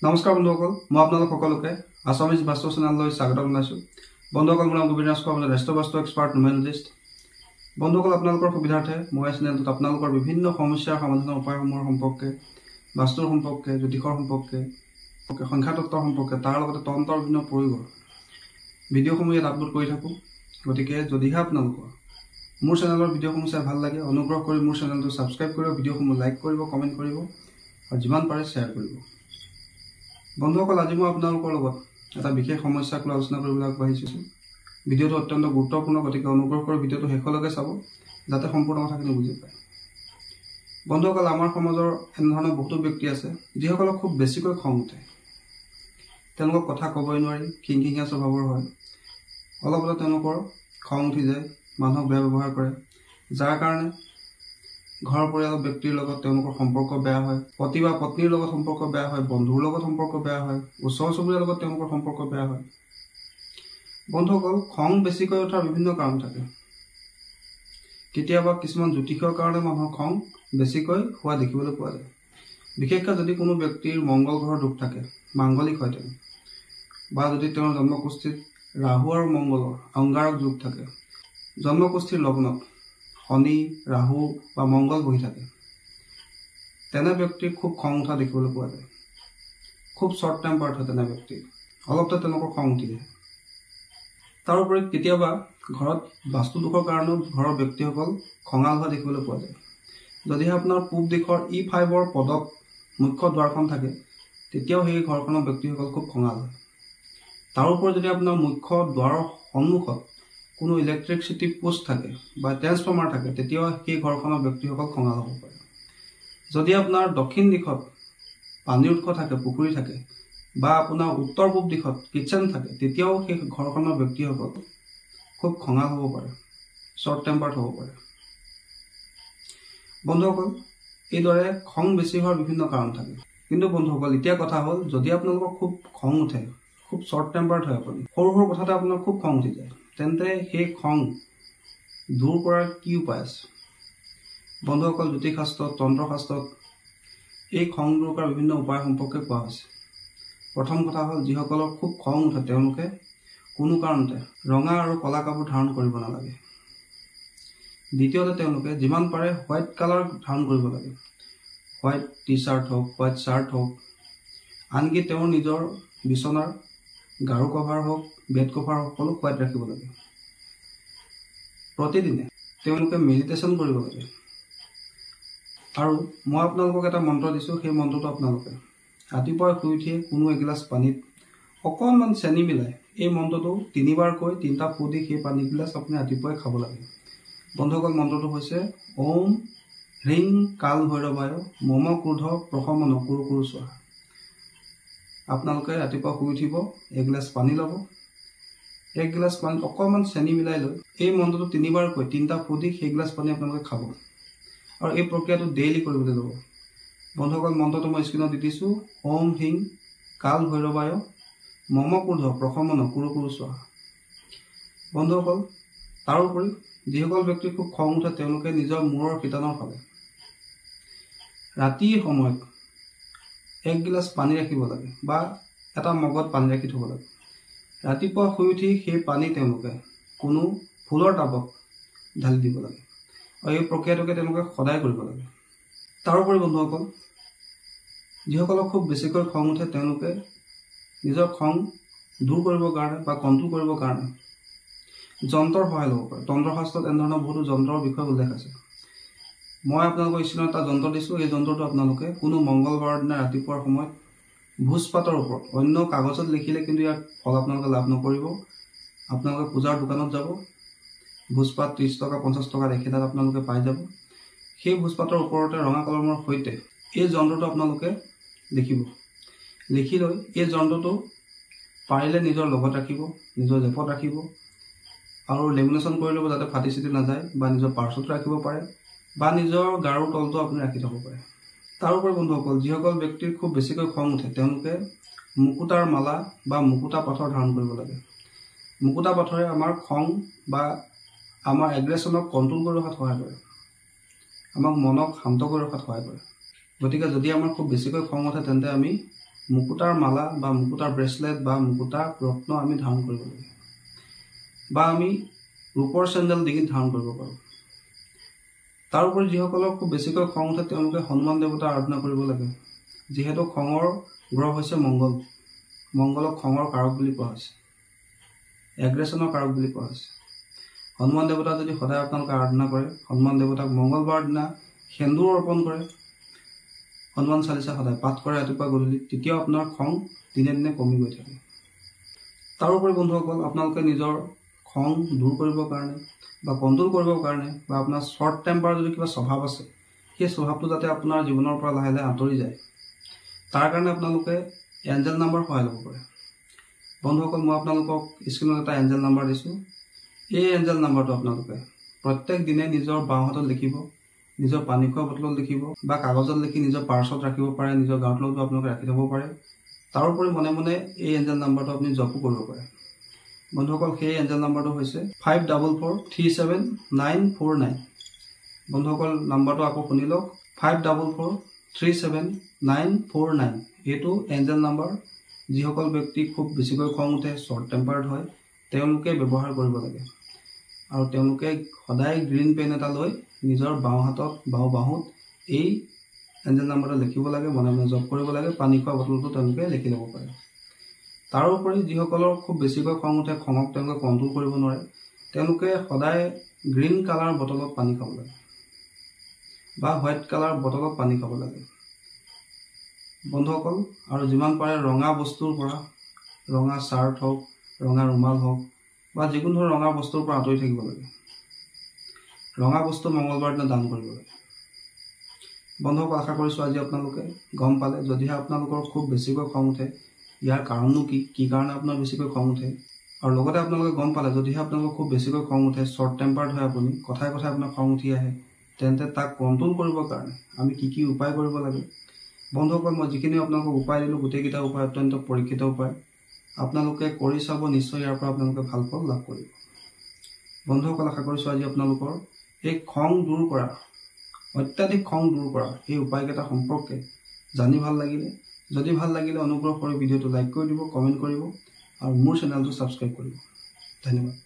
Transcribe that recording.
নমস্কাৰ বন্ধুসকল, মই আপোনালোক সকলোকে আছামিজ বাস্তু চেনেললৈ স্বাগত জনাইছোঁ। বন্ধুসকল, মোৰ নাম গোবিন্দ ৰাজখোৱা, মই ৰাষ্ট্ৰীয় বাস্তু এক্সপাৰ্ট নিউমেৰলজিষ্ট। বন্ধুসকল, আপোনালোকৰ সুবিধাৰ্থে মই এই চেনেলটোত আপোনালোকৰ বিভিন্ন সমস্যাৰ সমাধানৰ উপায়সমূহৰ সম্পৰ্কে, বাস্তুৰ সম্পৰ্কে, জ্যোতিষৰ সম্পৰ্কে, সংখ্যাতত্বৰ সম্পৰ্কে, তাৰ লগতে তন্ত্ৰৰ বিভিন্ন প্ৰয়োগৰ ভিডিঅ'সমূহ ইয়াত আপলোড কৰি থাকোঁ। গতিকে যদিহে আপোনালোকৰ মোৰ চেনেলৰ ভিডিঅ'সমূহ চাই ভাল লাগে, অনুগ্ৰহ কৰি মোৰ চেনেলটো ছাবস্ক্ৰাইব কৰিব, ভিডিঅ'সমূহ লাইক কৰিব, কমেণ্ট কৰিব আৰু যিমান পাৰে শ্বেয়াৰ কৰিব। বন্ধুসকল, আজি মই আপোনালোকৰ লগত এটা বিশেষ সমস্যাক লৈ আলোচনা কৰিবলৈ আগবাঢ়িছোঁ। ভিডিঅ'টো অত্যন্ত গুৰুত্বপূৰ্ণ, গতিকে অনুগ্ৰহ কৰি ভিডিঅ'টো শেষলৈকে চাব যাতে সম্পূৰ্ণ কথাখিনি বুজি পায়। বন্ধুসকল, আমাৰ সমাজৰ এনেধৰণৰ বহুতো ব্যক্তি আছে যিসকলক খুব বেছিকৈ খং উঠে। তেওঁলোকক কথা ক'বই নোৱাৰি, খিংখিঙীয়া স্বভাৱৰ হয়। অলপতে তেওঁলোকৰ খং উঠি যায়, মানুহক বেয়া ব্যৱহাৰ কৰে, যাৰ কাৰণে ঘৰ পৰিয়ালৰ ব্যক্তিৰ লগত তেওঁলোকৰ সম্পৰ্ক বেয়া হয়, পতি বা পত্নীৰ লগত সম্পৰ্ক বেয়া হয়, বন্ধুৰ লগত সম্পৰ্ক বেয়া হয়, ওচৰ চুবুৰীয়াৰ লগত তেওঁলোকৰ সম্পৰ্ক বেয়া হয়। বন্ধুসকল, খং বেছিকৈ উঠাৰ বিভিন্ন কাৰণ থাকে। কেতিয়াবা কিছুমান জ্যোতিষৰ কাৰণে মানুহৰ খং বেছিকৈ হোৱা দেখিবলৈ পোৱা যায়। বিশেষকৈ যদি কোনো ব্যক্তিৰ মংগল গ্ৰহৰ দোষ থাকে, মাংগলিক হয় তেওঁ, বা যদি তেওঁৰ জন্মকুষ্ঠিত ৰাহু আৰু মংগলৰ অংগাৰক যোগ থাকে, জন্মকুষ্ঠিৰ লগ্নত শনি, ৰাহু বা মংগল বহি থাকে, তেনে ব্যক্তিৰ খুব খং উঠা দেখিবলৈ পোৱা যায়। খুব শ্বৰ্ট টেম্পাৰ্ড হয় তেনে ব্যক্তি, অলপতে তেওঁলোকৰ খং উঠি যায়। তাৰোপৰি কেতিয়াবা ঘৰত বাস্তু দোষৰ কাৰণেও ঘৰৰ ব্যক্তিসকল খঙাল হোৱা দেখিবলৈ পোৱা যায়। যদিহে আপোনাৰ পূব দিশৰ E5ৰ পদত মুখ্য দুৱাৰখন থাকে, তেতিয়াও সেই ঘৰখনৰ ব্যক্তিসকল খুব খঙাল হয়। তাৰোপৰি যদি আপোনাৰ মুখ্য দুৱাৰৰ সন্মুখত কোনো ইলেক্ট্ৰিচিটি পোষ্ট থাকে বা ট্ৰেন্সফৰ্মাৰ থাকে, তেতিয়াও সেই ঘৰখনৰ ব্যক্তিসকল খঙাল হ'ব পাৰে। যদি আপোনাৰ দক্ষিণ দিশত পানীৰ উৎস থাকে, পুখুৰী থাকে, বা আপোনাৰ উত্তৰ পূব দিশত কিটচেন থাকে, তেতিয়াও সেই ঘৰখনৰ ব্যক্তিসকল খুব খঙাল হ'ব পাৰে, শ্বৰ্ট টেম্পাৰ্ড হ'ব পাৰে। বন্ধুসকল, এইদৰে খং বেছি হোৱাৰ বিভিন্ন কাৰণ থাকে। কিন্তু বন্ধুসকল, এতিয়া কথা হ'ল, যদি আপোনালোকৰ খুব খং উঠে, খুব শ্বৰ্ট টেম্পাৰ্ড হয়, আপুনি সৰু সৰু কথাতে আপোনাৰ খুব খং উঠি যায়, তেন্তে সেই খং দূৰ কৰাৰ কি উপায় আছে? বন্ধুসকল, জ্যোতিষশাস্ত্ৰত, তন্ত্ৰশাস্ত্ৰত এই খং দূৰ কৰাৰ বিভিন্ন উপায় সম্পৰ্কে কোৱা হৈছে। প্ৰথম কথা হ'ল, যিসকলৰ খুব খং উঠে তেওঁলোকে কোনো কাৰণতে ৰঙা আৰু ক'লা কাপোৰ ধাৰণ কৰিব নালাগে। দ্বিতীয়তে, তেওঁলোকে যিমান পাৰে হোৱাইট কালাৰ ধাৰণ কৰিব লাগে। হোৱাইট টি চাৰ্ট হওক, হোৱাইট চাৰ্ট হওক, আনকি তেওঁৰ নিজৰ বিচনাৰ গাৰু কভাৰ হওক, বেড কভাৰ হওক, সকলো হোৱাইট ৰাখিব লাগে। প্ৰতিদিনে তেওঁলোকে মেডিটেশ্যন কৰিব লাগে। আৰু মই আপোনালোকক এটা মন্ত্ৰ দিছোঁ, সেই মন্ত্ৰটো আপোনালোকে ৰাতিপুৱাই শুই উঠিয়ে কোনো এগিলাচ পানীত অকণমান চেনি মিলাই এই মন্ত্ৰটো 3বাৰ কৈ 3টা ফু দি সেই পানীগিলাচ আপুনি ৰাতিপুৱাই খাব লাগে। বন্ধুসকল, মন্ত্ৰটো হৈছে ওম হ্ৰিং কাল ভৈৰৱায় মম ক্ৰোধ প্ৰশমন কুৰু কুৰু স্বাহা। আপোনালোকে ৰাতিপুৱা শুই উঠিব, এগিলাচ পানী ল'ব, এক গিলাচ পানীত অকণমান চেনি মিলাই লৈ এই মন্ত্ৰটো 3বাৰ কৈ 3টা ফু দি সেই গিলাচ পানী আপোনালোকে খাব। আৰু এই প্ৰক্ৰিয়াটো ডেইলি কৰিবলৈ ল'ব। বন্ধুসকল, মন্ত্ৰটো মই স্ক্ৰীণত দি দিছোঁ, ওম হ্ৰিং কাল ভৈৰৱায় মম ক্ৰোধ প্ৰশমন কুৰু কুৰু স্বাহা। বন্ধুসকল, তাৰোপৰি যিসকল ব্যক্তিৰ খুব খং উঠে তেওঁলোকে নিজৰ মূৰৰ শিতানৰ ফালে ৰাতিৰ সময়ত এক গিলাচ পানী ৰাখিব লাগে বা এটা মগত পানী ৰাখি থ'ব লাগে। ৰাতিপুৱা শুই উঠি সেই পানী তেওঁলোকে কোনো ফুলৰ টাবত ঢালি দিব লাগে। আৰু এই প্ৰক্ৰিয়াটোকে তেওঁলোকে সদায় কৰিব লাগে। তাৰোপৰি বন্ধুসকল, যিসকলক খুব বেছিকৈ খং উঠে তেওঁলোকে নিজৰ খং দূৰ কৰিবৰ কাৰণে বা কণ্ট্ৰল কৰিবৰ কাৰণে যন্ত্ৰৰ সহায় ল'ব পাৰে। তন্ত্ৰশাস্ত্ৰত এনেধৰণৰ বহুতো যন্ত্ৰৰ বিষয়ে উল্লেখ আছে। মই আপোনালোকৰ স্ক্ৰীণত এটা যন্ত্ৰ দিছোঁ। এই যন্ত্ৰটো আপোনালোকে কোনো মংগলবাৰৰ দিনা ৰাতিপুৱাৰ সময়ত ভোজপাতৰ ওপৰত, অন্য কাগজত লিখিলে কিন্তু ইয়াৰ ফল আপোনালোকে লাভ নকৰিব। আপোনালোকে পূজাৰ দোকানত যাব, ভোজপাত 30 টকা 50 টকাত একেডাল আপোনালোকে পাই যাব। সেই ভোজপাতৰ ওপৰতে ৰঙা কলমৰ সৈতে এই যন্ত্ৰটো আপোনালোকে লিখিব। লিখি লৈ এই যন্ত্ৰটো পাৰিলে নিজৰ লগত ৰাখিব, নিজৰ লেপত ৰাখিব, আৰু লেমিনেশ্যন কৰি ল'ব যাতে ফাটি চিটি নাযায়, বা নিজৰ পাৰ্চত ৰাখিব পাৰে, বা নিজৰ গাৰুৰ তলটো আপুনি ৰাখি থ'ব পাৰে। তাৰোপৰি বন্ধুসকল, যিসকল ব্যক্তিৰ খুব বেছিকৈ খং উঠে তেওঁলোকে মুকুতাৰ মালা বা মুকুতা পাথৰ ধাৰণ কৰিব লাগে। মুকুতা পাথৰে আমাৰ খং বা আমাৰ এগ্ৰেশ্যনক কণ্ট্ৰল কৰি ৰখাত সহায় কৰে, আমাক মনক শান্ত কৰি ৰখাত সহায় কৰে। গতিকে যদি আমাৰ খুব বেছিকৈ খং উঠে তেন্তে আমি মুকুতাৰ মালা বা মুকুতাৰ ব্ৰেচলেট বা মুকুতাৰ ৰত্ন আমি ধাৰণ কৰিব লাগে, বা আমি ৰূপৰ চেণ্ডেল ডিঙিত ধাৰণ কৰিব পাৰোঁ। তাৰোপৰি যিসকলৰ খুব বেছিকৈ খং উঠে তেওঁলোকে হনুমান দেৱতা আৰাধনা কৰিব লাগে, যিহেতু খঙৰ গ্ৰহ হৈছে মংগল। মংগলক খঙৰ কাৰক বুলি কোৱা হৈছে, এগ্ৰেছনৰ কাৰক বুলি কোৱা হৈছে। হনুমান দেৱতা যদি সদায় আপোনালোকে আৰাধনা কৰে, হনুমান দেৱতাক মংগলবাৰৰ দিনা সেন্দুৰ অৰ্পণ কৰে, হনুমান চালিচা সদায় পাঠ কৰে ৰাতিপুৱা গধূলি, তেতিয়াও আপোনাৰ খং দিনে দিনে কমি গৈ থাকে। তাৰোপৰি বন্ধুসকল, আপোনালোকে নিজৰ খং দূৰ কৰিবৰ কাৰণে বা কণ্ট্ৰল কৰিবৰ কাৰণে, বা আপোনাৰ শ্বৰ্ট টেম্পাৰ যদি কিবা স্বভাৱ আছে, সেই স্বভাৱটো যাতে আপোনাৰ জীৱনৰ পৰা লাহে লাহে আঁতৰি যায়, তাৰ কাৰণে আপোনালোকে এঞ্জেল নাম্বাৰ সহায় ল'ব পাৰে। বন্ধুসকল, মই আপোনালোকক স্ক্ৰীণত এটা এঞ্জেল নাম্বাৰ দিছোঁ। এই এঞ্জেল নাম্বাৰটো আপোনালোকে প্ৰত্যেক দিনে নিজৰ বাওঁ হাতত লিখিব, নিজৰ পানী খোৱা বটলত লিখিব, বা কাগজত লিখি নিজৰ পাৰ্চত ৰাখিব পাৰে, নিজৰ গাঁৱত লগতো আপোনালোকে ৰাখি থ'ব পাৰে। তাৰোপৰি মনে মনে এই এঞ্জেল নাম্বাৰটো আপুনি জপো কৰিব পাৰে। বন্ধুসকল, সেই এঞ্জেল নাম্বাৰটো হৈছে 54437949। বন্ধুসকল, নাম্বাৰটো আকৌ শুনি লওক, 54437949। এইটো এঞ্জেল নাম্বাৰ যিসকল ব্যক্তি খুব বেছিকৈ খং উঠে, শ্বৰ্ট টেম্পাৰ্ড হয়, তেওঁলোকে ব্যৱহাৰ কৰিব লাগে। আৰু তেওঁলোকে সদায় গ্ৰীণ পেন এটা লৈ নিজৰ বাওঁ হাতত বাহুত এই এঞ্জেল নাম্বাৰটো লিখিব লাগে, মনে মনে জপ কৰিব লাগে। পানী খোৱা বটলটো তেওঁলোকে লিখি ল'ব পাৰে। তাৰোপৰি যিসকলৰ খুব বেছিকৈ খং উঠে, খঙক তেওঁলোকে কণ্ট্ৰল কৰিব নোৱাৰে, তেওঁলোকে সদায় গ্ৰীণ কালাৰ বটলত পানী খাব লাগে, বা হোৱাইট কালাৰ বটলত পানী খাব লাগে। বন্ধুসকল, আৰু যিমান পাৰে ৰঙা বস্তুৰ পৰা, ৰঙা চাৰ্ট হওক, ৰঙা ৰুমাল হওক, বা যিকোনো ধৰণৰ ৰঙা বস্তুৰ পৰা আঁতৰি থাকিব লাগে। ৰঙা বস্তু মংগলবাৰ দিনা দান কৰিব লাগে। বন্ধুসকল, আশা কৰিছোঁ আজি আপোনালোকে গম পালে। যদিহে আপোনালোকৰ খুব বেছিকৈ খং উঠে, ইয়াৰ কাৰণনো কি কাৰণে আপোনাৰ বেছিকৈ খং উঠে, আৰু লগতে আপোনালোকে গম পালে যদিহে আপোনালোকৰ খুব বেছিকৈ খং উঠে, শ্বৰ্ট টেম্পাৰ্ড হয়, আপুনি কথাই কথাই আপোনাৰ খং উঠি আহে, তেন্তে তাক কণ্ট্ৰল কৰিবৰ কাৰণে আমি কি উপায় কৰিব লাগে। বন্ধুসকল, মই যিখিনি আপোনালোকক উপায় দিলোঁ, গোটেইকেইটা উপায় অত্যন্ত পৰীক্ষিত উপায়। আপোনালোকে কৰি চাব, নিশ্চয় ইয়াৰ পৰা আপোনালোকে ভাল ফল লাভ কৰিব। বন্ধুসকল, আশা কৰিছোঁ আজি আপোনালোকৰ এই খং দূৰ কৰা, অত্যাধিক খং দূৰ কৰা এই উপায়কেইটা সম্পৰ্কে জানি ভাল লাগিলে। যদি ভাল লাগিলে অনুগ্ৰহ কৰি ভিডিঅ'টো লাইক কৰি দিব, কমেণ্ট কৰিব, আৰু মোৰ চেনেলটো ছাবস্ক্ৰাইব কৰিব। ধন্যবাদ।